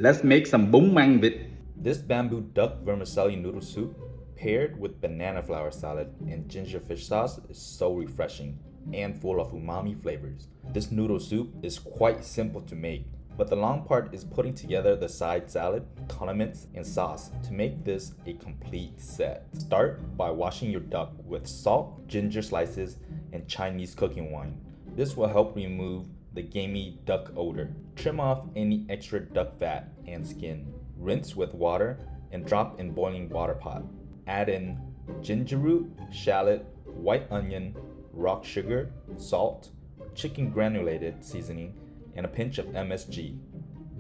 Let's make some Bun Mang Vit. This bamboo duck vermicelli noodle soup paired with banana flour salad and ginger fish sauce is so refreshing and full of umami flavors. This noodle soup is quite simple to make, but the long part is putting together the side salad, condiments, and sauce to make this a complete set. Start by washing your duck with salt, ginger slices, and Chinese cooking wine. This will help remove the gamey duck odor. Trim off any extra duck fat and skin. Rinse with water and drop in boiling water pot. Add in ginger root, shallot, white onion, rock sugar, salt, chicken granulated seasoning, and a pinch of MSG.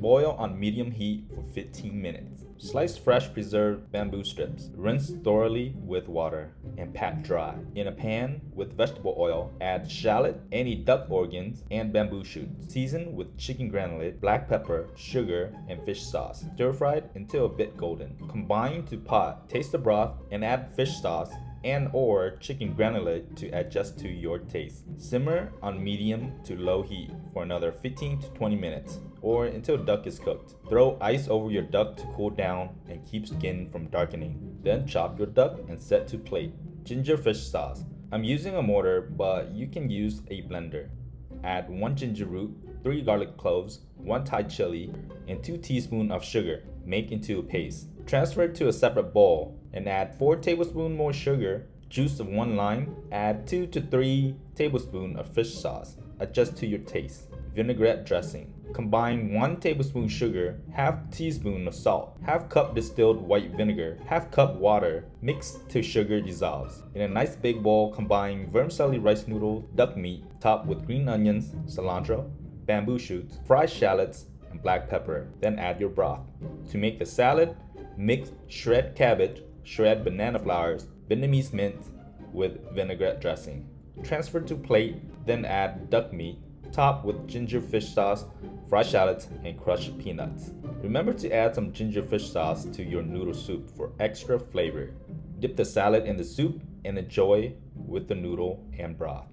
Boil on medium heat for 15 minutes. Slice fresh preserved bamboo strips. Rinse thoroughly with water and pat dry. In a pan with vegetable oil, add shallot, any duck organs, and bamboo shoots. Season with chicken granulate, black pepper, sugar, and fish sauce. Stir fry until a bit golden. Combine to pot. Taste the broth and add fish sauce and or chicken granulate to adjust to your taste. Simmer on medium to low heat for another 15 to 20 minutes or until duck is cooked. Throw ice over your duck to cool down and keep skin from darkening. Then chop your duck and set to plate. Ginger fish sauce. I'm using a mortar, but you can use a blender. Add 1 ginger root, 3 garlic cloves, 1 Thai chili, and 2 teaspoons of sugar. Make into a paste. Transfer it to a separate bowl and add 4 tablespoons more sugar, juice of 1 lime, add 2 to 3 tablespoons of fish sauce. Adjust to your taste. Vinaigrette dressing. Combine 1 tablespoon sugar, half teaspoon of salt, half cup distilled white vinegar, half cup water, mix till sugar dissolves. In a nice big bowl, combine vermicelli rice noodle, duck meat, topped with green onions, cilantro, bamboo shoots, fried shallots, and black pepper. Then add your broth. To make the salad, mix shred cabbage, shred banana flowers, Vietnamese mint with vinaigrette dressing. Transfer to plate, then add duck meat, top with ginger fish sauce, fried shallots, and crushed peanuts. Remember to add some ginger fish sauce to your noodle soup for extra flavor. Dip the salad in the soup and enjoy with the noodle and broth.